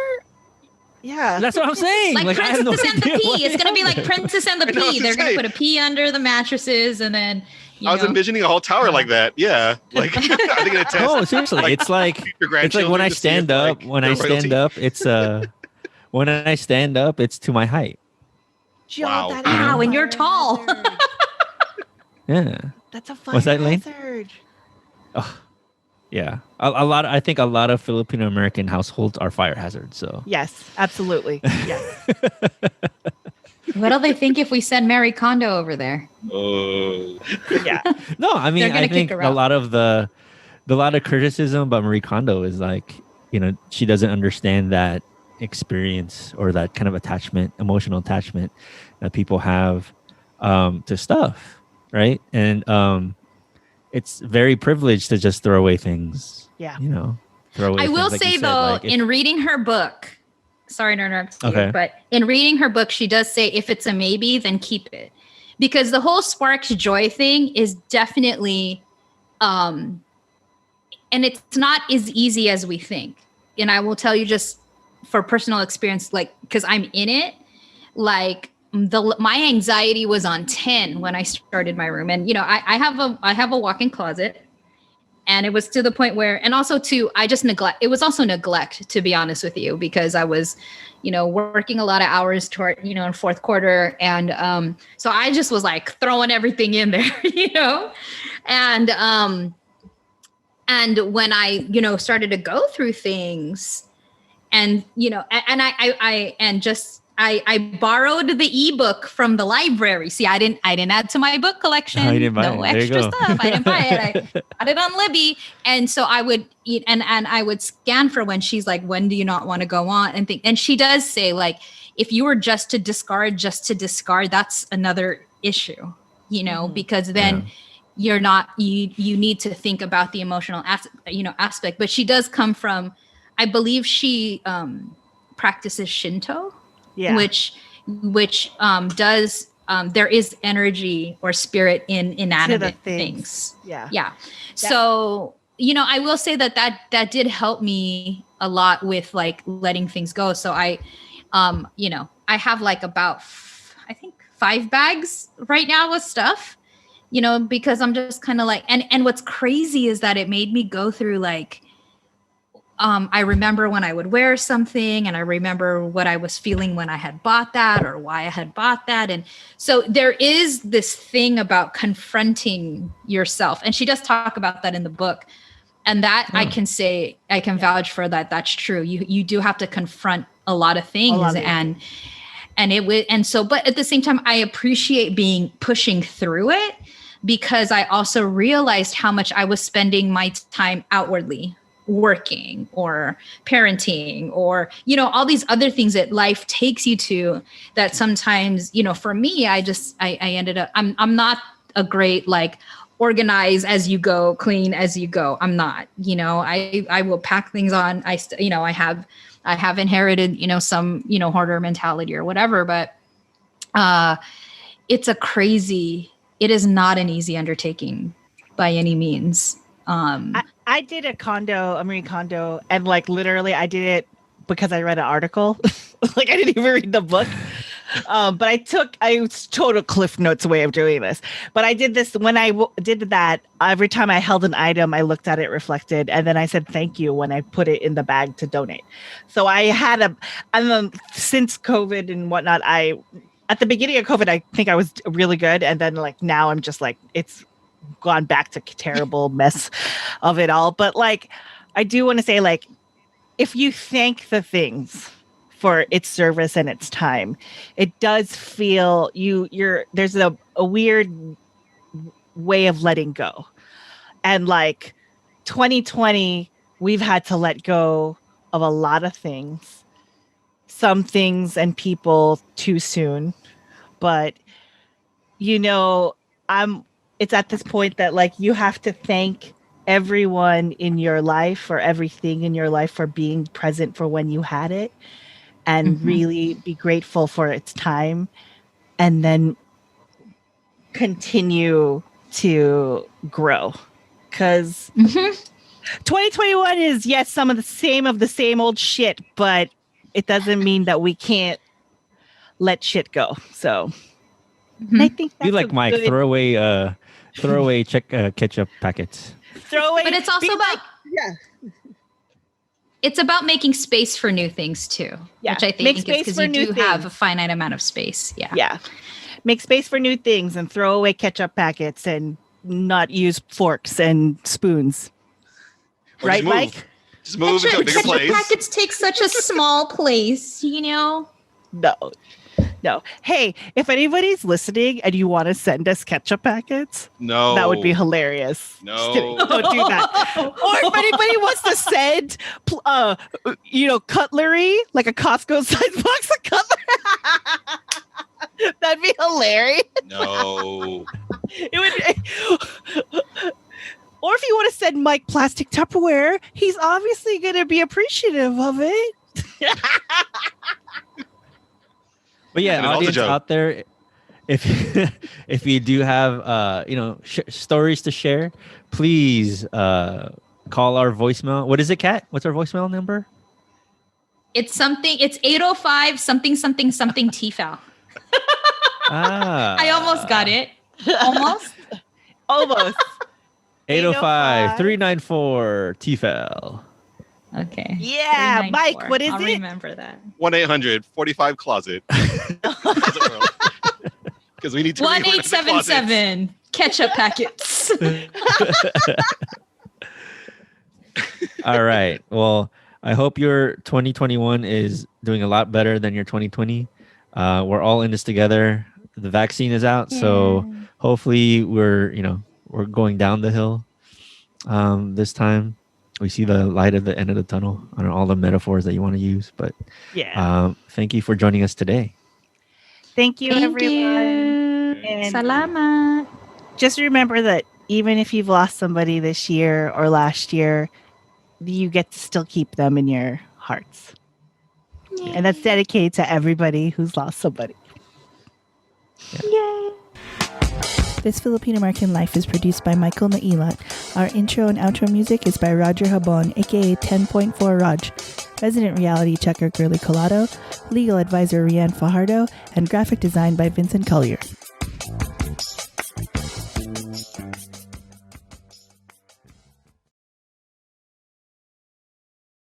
Yeah, that's what I'm saying. Like I have Princess no and the idea Pea. It's gonna be like Princess and the I know what Pea. to They're gonna say. put a pea under the mattresses, and then I was envisioning a whole tower like that. Yeah, like are they gonna test? No, seriously, like, it's like your it's like when grandchildren I to see stand if, up. like, When they're I stand royalty? up, it's when I stand up, it's to my height. Wow. that Wow, is a and you're fire tall. hazard. Yeah. That's a fire What's that, Lane? hazard. Yeah, a lot. I think a lot of Filipino American households are fire hazards. So Yes, absolutely. Yes. What'll they think if we send Mary Kondo over there? Yeah. no, I mean They're gonna I think kick her a out. lot of the lot of criticism about Marie Kondo is like she doesn't understand that experience or that kind of attachment, emotional attachment that people have to stuff, right? And it's very privileged to just throw away things. Yeah. Throw away. I will things, like say you said, though, like, in reading her book, sorry to interrupt you, Okay. but in reading her book, she does say if it's a maybe, then keep it. Because the whole sparks joy thing is definitely and it's not as easy as we think. And I will tell you just for personal experience, like because I'm in it, like my anxiety was on 10 when I started my room. And I have a walk-in closet. And it was to the point where, and also too, it was also neglect, to be honest with you, because I was, working a lot of hours toward, in fourth quarter. And so I just was like throwing everything in there, and when I, started to go through things and, I borrowed the ebook from the library. See, I didn't add to my book collection. Oh, you didn't buy no it. There you extra go. stuff. I didn't buy it. I got it on Libby. And so I would eat and I would scan for when she's like, when do you not want to go on and think? And she does say like, if you were just to discard, that's another issue, because then you're not, you need to think about the emotional aspect. But she does come from, I believe she practices Shinto. Yeah. Which does there is energy or spirit in inanimate things. Yeah. So I will say that did help me a lot with like letting things go. So I have like about I think 5 bags right now with stuff, because I'm just kind of like and what's crazy is that it made me go through like I remember when I would wear something and I remember what I was feeling when I had bought that or why I had bought that. And so there is this thing about confronting yourself. And she does talk about that in the book. And that I can say, I can vouch for that. That's true. You do have to confront a lot of things but at the same time, I appreciate pushing through it because I also realized how much I was spending my time outwardly working or parenting or all these other things that life takes you to that sometimes for me I ended up I'm not a great like organize as you go, clean as you go. I'm not, I will pack things on. I have inherited some hoarder mentality or whatever, but it is not an easy undertaking by any means. I did a Marie Kondo, and like literally I did it because I read an article. Like I didn't even read the book. But I was total Cliff Notes way of doing this. But I did this when I did that. Every time I held an item, I looked at it, reflected, and then I said thank you when I put it in the bag to donate. So I had since COVID and whatnot, at the beginning of COVID, I think I was really good. And then like now I'm just like, gone back to terrible mess of it all. But like, I do want to say, like, if you thank the things for its service and its time, it does feel there's a weird way of letting go. And like 2020, we've had to let go of a lot of things, some things and people too soon. But it's at this point that like you have to thank everyone in your life or everything in your life for being present for when you had it, and really be grateful for its time, and then continue to grow. Because 2021 is, yes, some of the same old shit, but it doesn't mean that we can't let shit go. So I think that's Be like Mike, throw away ketchup packets. throw away. But it's also about yeah. it's about making space for new things too. Yeah. Which I think Make is space because for you new do have things. a finite amount of space. Yeah. Yeah. Make space for new things and throw away ketchup packets and not use forks and spoons. Or Right, just move. Mike? Just move into a bigger place. Packets take such a small place, No. Hey, if anybody's listening and you want to send us ketchup packets, No. that would be hilarious. No. Just kidding. Don't do that. Or if anybody wants to send, cutlery, like a Costco size box of cutlery, that'd be hilarious. No. It would. Or if you want to send Mike plastic Tupperware, he's obviously going to be appreciative of it. But yeah, And also audience joke. out there, if you do have stories to share, please call our voicemail. What is it, Kat? What's our voicemail number? It's 805 something TFAL. I almost got it. Almost. Almost. 805-394 TFAL. Okay. Yeah, 394. Mike, what is I'll it? remember that. 1-800-45-CLOSET. Because we need to read the closets. 1877 ketchup packets. All right. Well, I hope your 2021 is doing a lot better than your 2020. We're all in this together. The vaccine is out, so hopefully we're going down the hill this time. We see the light at the end of the tunnel on all the metaphors that you want to use. But thank you for joining us today. Thank you, Thank everyone. you. And Salamat. just remember that even if you've lost somebody this year or last year, you get to still keep them in your hearts. Yay. And that's dedicated to everybody who's lost somebody. Yay. This Filipino American Life is produced by Michael Nailat. Our intro and outro music is by Roger Habon, aka 10.4 Raj. Resident reality checker Girly Colado, legal advisor Rianne Fajardo, and graphic design by Vincent Collyer.